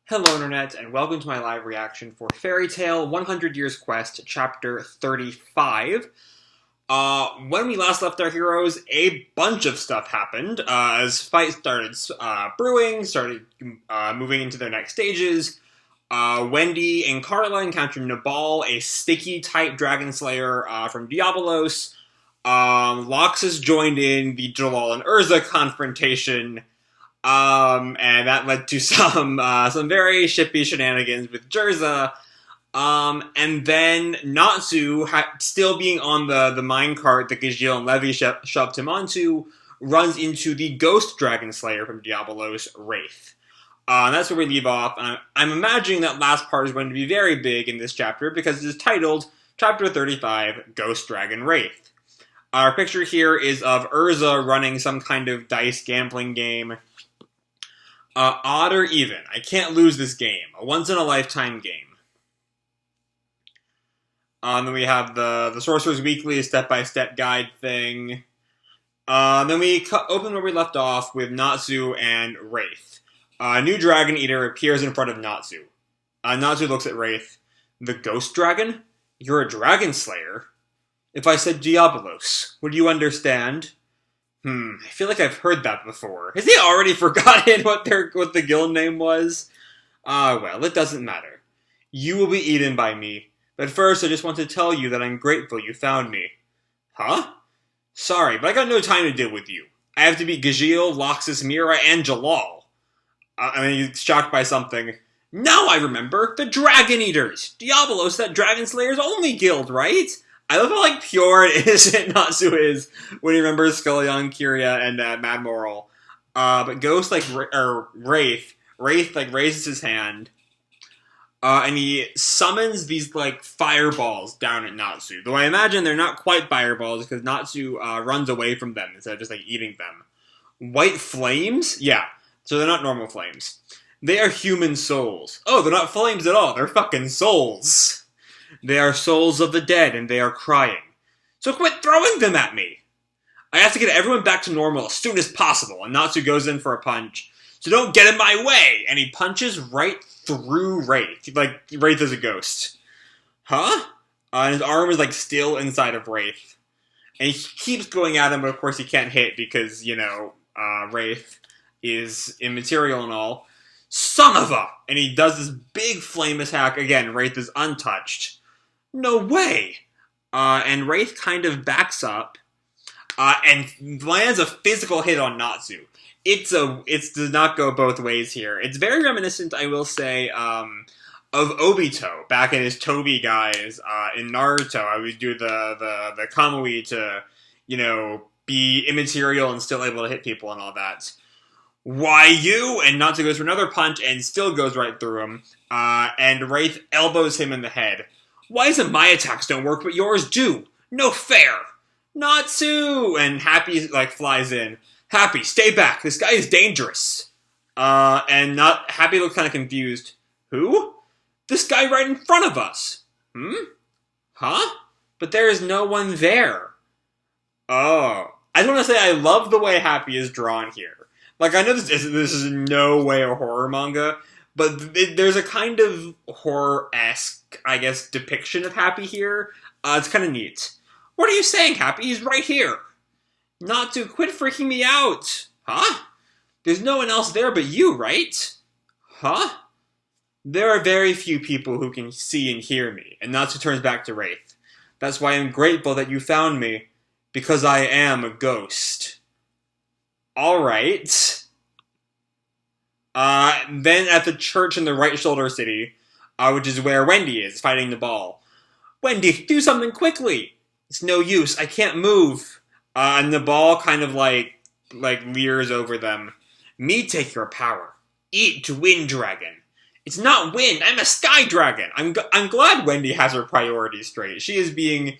Hello Internet, and welcome to my live reaction for Fairy Tale 100 Years Quest, Chapter 35. When we last left our heroes, a bunch of stuff happened, as fight started brewing, started moving into their next stages. Wendy and Carla encountered Nabal, a sticky-type dragon slayer from Diabolos. Loxus joined in the Jalal and Erza confrontation. And that led to some very shippy shenanigans with Jerza. And then Natsu, still being on the minecart that Gajil and Levy shoved him onto, runs into the Ghost Dragon Slayer from Diabolos, Wraith. And that's where we leave off. And I'm imagining that last part is going to be very big in this chapter because it is titled Chapter 35, Ghost Dragon Wraith. Our picture here is of Erza running some kind of dice gambling game. Odd or even. I can't lose this game. A once-in-a-lifetime game. Then we have the Sorcerer's Weekly step-by-step guide thing. Then we open where we left off with Natsu and Wraith. A new Dragon Eater appears in front of Natsu. Natsu looks at Wraith. The Ghost Dragon? You're a Dragon Slayer? If I said Diabolos, would you understand? I feel like I've heard that before. Has he already forgotten what the guild name was? Well, it doesn't matter. You will be eaten by me. But first, I just want to tell you that I'm grateful you found me. Huh? Sorry, but I got no time to deal with you. I have to beat Gajil, Loxus, Mira, and Jalal. He's shocked by something. Now I remember! The Dragon Eaters! Diabolos, that Dragon Slayer's only guild, right? I love how, pure and innocent Natsu is when he remembers Skullion, and Madmorl. But Ghost, Wraith, raises his hand, and he summons these, fireballs down at Natsu. Though I imagine they're not quite fireballs, because Natsu, runs away from them instead of just, eating them. White flames? Yeah, so they're not normal flames. They are human souls. Oh, they're not flames at all, they're fucking souls. They are souls of the dead, and they are crying. So quit throwing them at me! I have to get everyone back to normal as soon as possible, and Natsu goes in for a punch. So don't get in my way! And he punches right through Wraith. Wraith is a ghost. Huh? And his arm is, still inside of Wraith. And he keeps going at him, but of course he can't hit because, Wraith is immaterial and all. Son of a! And he does this big flame attack. Again, Wraith is untouched. No way! And Wraith kind of backs up, and lands a physical hit on Natsu. It does not go both ways here. It's very reminiscent, I will say, of Obito, back in his Toby guys, in Naruto. I would do the Kamui to, be immaterial and still able to hit people and all that. Why you? And Natsu goes for another punch and still goes right through him. And Wraith elbows him in the head. Why is it my attacks don't work, but yours do? No fair! Natsu! And Happy, flies in. Happy, stay back. This guy is dangerous. And Happy looks kind of confused. Who? This guy right in front of us. Huh? But there is no one there. Oh. I just want to say I love the way Happy is drawn here. I know this is in no way a horror manga, but there's a kind of horror-esque, I guess, depiction of Happy here. It's kind of neat. What are you saying, Happy? He's right here. Not to quit freaking me out. Huh? There's no one else there but you, right? Huh? There are very few people who can see and hear me, and Natsu turns back to Wraith. That's why I'm grateful that you found me, because I am a ghost. Alright. Then at the church in the Right Shoulder City, which is where Wendy is, fighting Nabal. Wendy, do something quickly! It's no use, I can't move. And Nabal kind of leers over them. Me take your power. Eat to wind dragon. It's not wind, I'm a sky dragon! I'm glad Wendy has her priorities straight. She is being,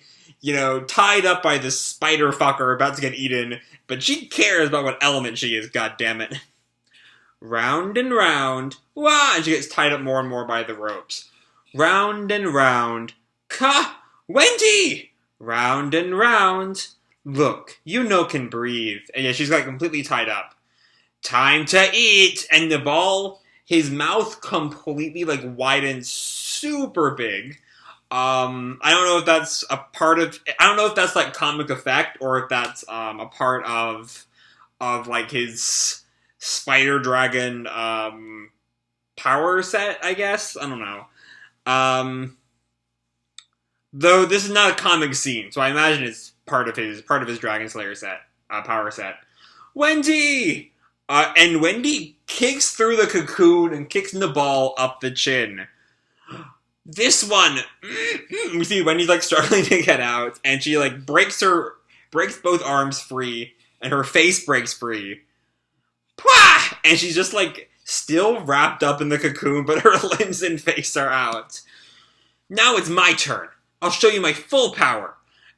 tied up by this spider fucker about to get eaten, but she cares about what element she is, goddammit. Round and round. Wah! And she gets tied up more and more by the ropes. Round and round. Wendy! Round and round. Look, can breathe. And yeah, she's completely tied up. Time to eat! And Nabal his mouth completely, like, widens super big. I don't know if that's a part of... I don't know if that's, like, comic effect, or if that's, a part of like, his spider dragon, power set, I guess? I don't know. Though this is not a comic scene, so I imagine it's part of his Dragon Slayer set, power set. Wendy! And Wendy kicks through the cocoon and kicks the ball up the chin. This one, we see Wendy's like struggling to get out, and she like breaks both arms free, and her face breaks free. Pwah! And she's just like still wrapped up in the cocoon, but her limbs and face are out. Now it's my turn. I'll show you my full power.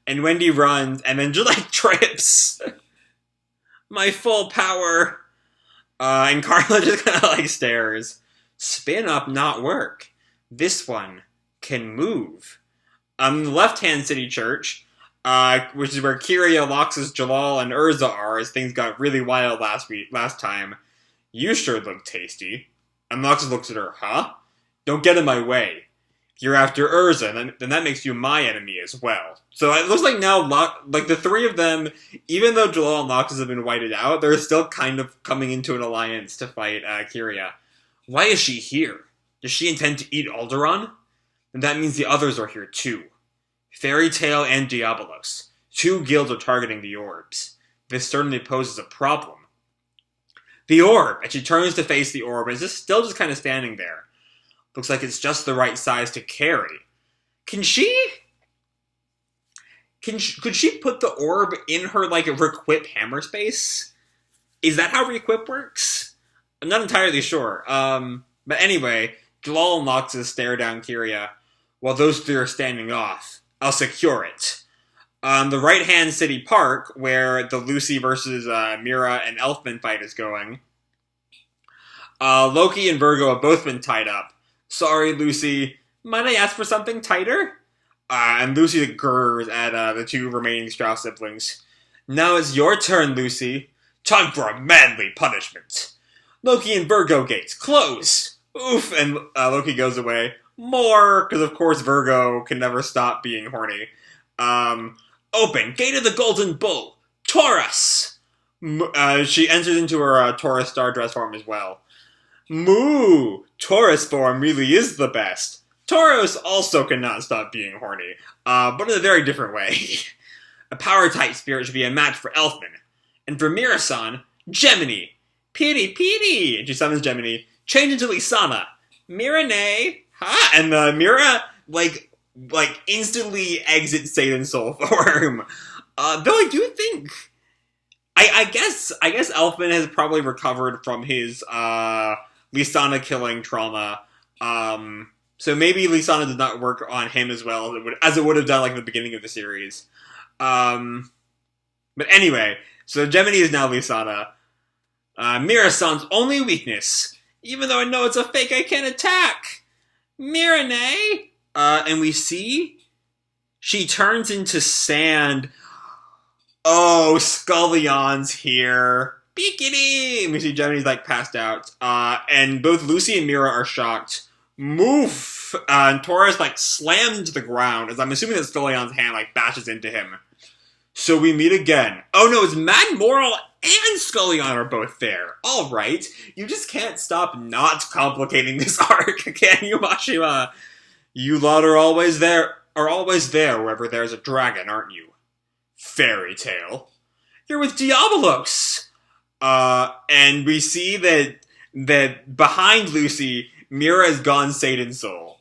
And Wendy runs, and then just like trips. My full power. And Carla just kind of like stares. Spin up, not work. This one can move. On the left-hand city church, which is where Kiria, Loxus, Jalal, and Erza are, as things got really wild last time. You sure look tasty. And Loxus looks at her, huh? Don't get in my way. If you're after Erza, then that makes you my enemy as well. So it looks like now, like the three of them, even though Jalal and Loxus have been whited out, they're still kind of coming into an alliance to fight Kiria. Why is she here? Does she intend to eat Alderaan? Then that means the others are here too. Fairy Tail and Diabolos. Two guilds are targeting the orbs. This certainly poses a problem. The orb! And she turns to face the orb and is still just kind of standing there. Looks like it's just the right size to carry. Could she put the orb in her, like, Requip hammer space? Is that how Requip works? I'm not entirely sure. But anyway, Jalal and Loxus stare down Kiria, while those three are standing off. I'll secure it. On the right-hand city park, where the Lucy versus Mira and Elfman fight is going, Loki and Virgo have both been tied up. Sorry, Lucy. Might I ask for something tighter? And Lucy gurs at the two remaining Strauss siblings. Now it's your turn, Lucy. Time for a manly punishment. Loki and Virgo gates, close! Oof, and Loki goes away. More, because of course Virgo can never stop being horny. Open, gate of the Golden Bull. Taurus! She enters into her Taurus star dress form as well. Moo! Taurus form really is the best. Tauros also cannot stop being horny, but in a very different way. A power-type spirit should be a match for Elfman. And for Mira-san, Gemini. Petey! And she summons Gemini. Change into Lisana. Mirane! Ha! And Mira, like instantly exits Satan Soul form. Though I do think... I guess Elfman has probably recovered from his, Lisana killing trauma. So maybe Lisana did not work on him as well as it would have done like in the beginning of the series. But anyway, so Gemini is now Lisana. Mira-san's only weakness. Even though I know it's a fake, I can't attack. Mirane? And we see she turns into sand. Oh, Skullion's here. Peekity! And we see Gemini's like passed out. And both Lucy and Mira are shocked. Move! And Taurus like slammed into the ground, as I'm assuming that Skullion's hand like bashes into him. So we meet again. Oh no, it's Madmorl and Skullion are both there. Alright. You just can't stop not complicating this arc, can you, Mashima? You lot are always there wherever there's a dragon, aren't you? Fairy Tail. You're with Diabolos! And we see that behind Lucy, Mira has gone Satan Soul.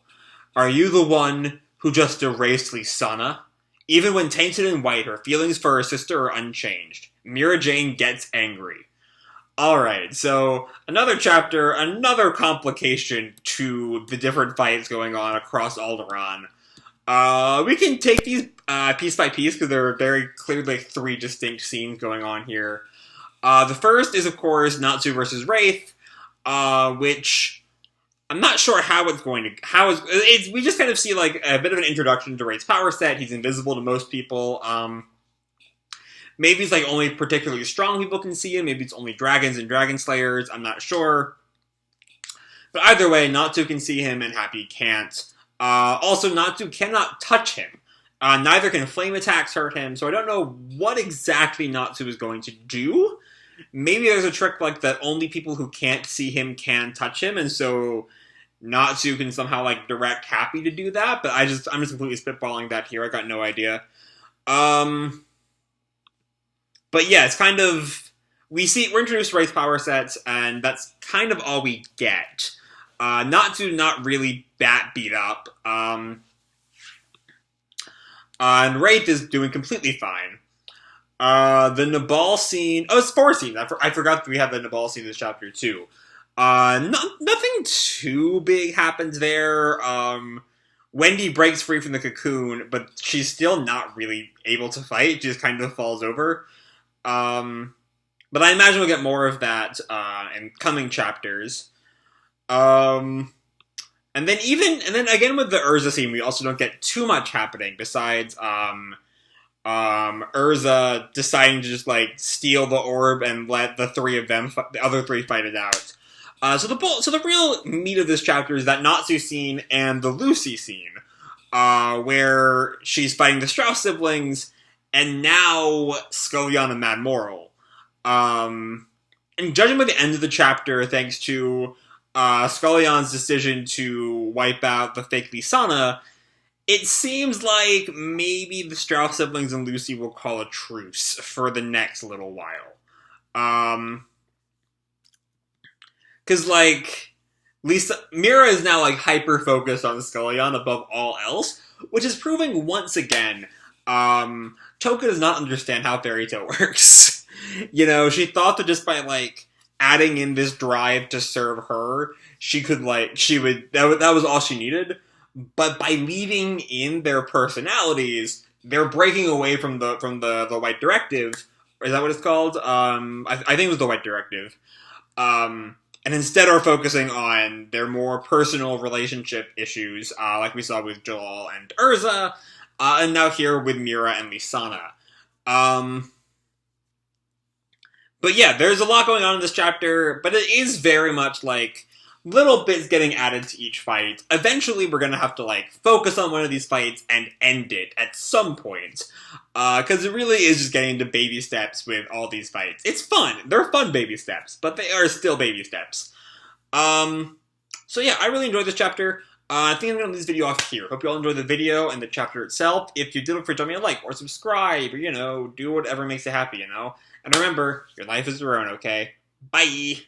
Are you the one who just erased Lisana? Even when tainted in white, her feelings for her sister are unchanged. Mira Jane gets angry. Alright, so another chapter, another complication to the different fights going on across Alderaan. We can take these piece by piece because there are very clearly three distinct scenes going on here. The first is, of course, Natsu versus Wraith, which I'm not sure how it's going to... we just kind of see like a bit of an introduction to Wraith's power set. He's invisible to most people. Maybe it's like only particularly strong people can see him. Maybe it's only dragons and dragon slayers. I'm not sure. But either way, Natsu can see him and Happy can't. Also, Natsu cannot touch him. Neither can flame attacks hurt him, so I don't know what exactly Natsu is going to do. Maybe there's a trick like that only people who can't see him can touch him, and so Natsu can somehow like direct Happy to do that, but I'm just completely spitballing that here. I got no idea. But yeah, it's kind of we're introduced to Wraith power sets, and that's kind of all we get. Natsu not really that beat up. And Wraith is doing completely fine. The Nabal scene... Oh, Spore scene. I forgot that we have the Nabal scene in this chapter, too. Nothing too big happens there. Wendy breaks free from the cocoon, but she's still not really able to fight. She just kind of falls over. But I imagine we'll get more of that in coming chapters. And then again with the Erza scene, we also don't get too much happening besides Erza deciding to just like steal the orb and let the other three fight it out. So the real meat of this chapter is that Natsu scene and the Lucy scene, where she's fighting the Strauss siblings and now Skullion and Madmorl. And judging by the end of the chapter, thanks to Skullion's decision to wipe out the fake Lisana, it seems like maybe the Strauss siblings and Lucy will call a truce for the next little while. Cause like, Mira is now like hyper-focused on Skullion above all else, which is proving once again, Toka does not understand how Fairy Tail works. You know, she thought that just by like, adding in this drive to serve her, that was all she needed. But by leaving in their personalities, they're breaking away from the White Directive. Is that what it's called? I think it was the White Directive. And instead are focusing on their more personal relationship issues, like we saw with Jalal and Erza, and now here with Mira and Lisana. But yeah, there's a lot going on in this chapter, but it is very much like little bits getting added to each fight. Eventually, we're gonna have to like focus on one of these fights and end it at some point, because it really is just getting into baby steps with all these fights. It's fun; they're fun baby steps, but they are still baby steps. So yeah, I really enjoyed this chapter. I think I'm gonna leave this video off here. Hope you all enjoyed the video and the chapter itself. If you did, look for drop me a like or subscribe, or do whatever makes you happy, And remember, your life is your own, okay? Bye!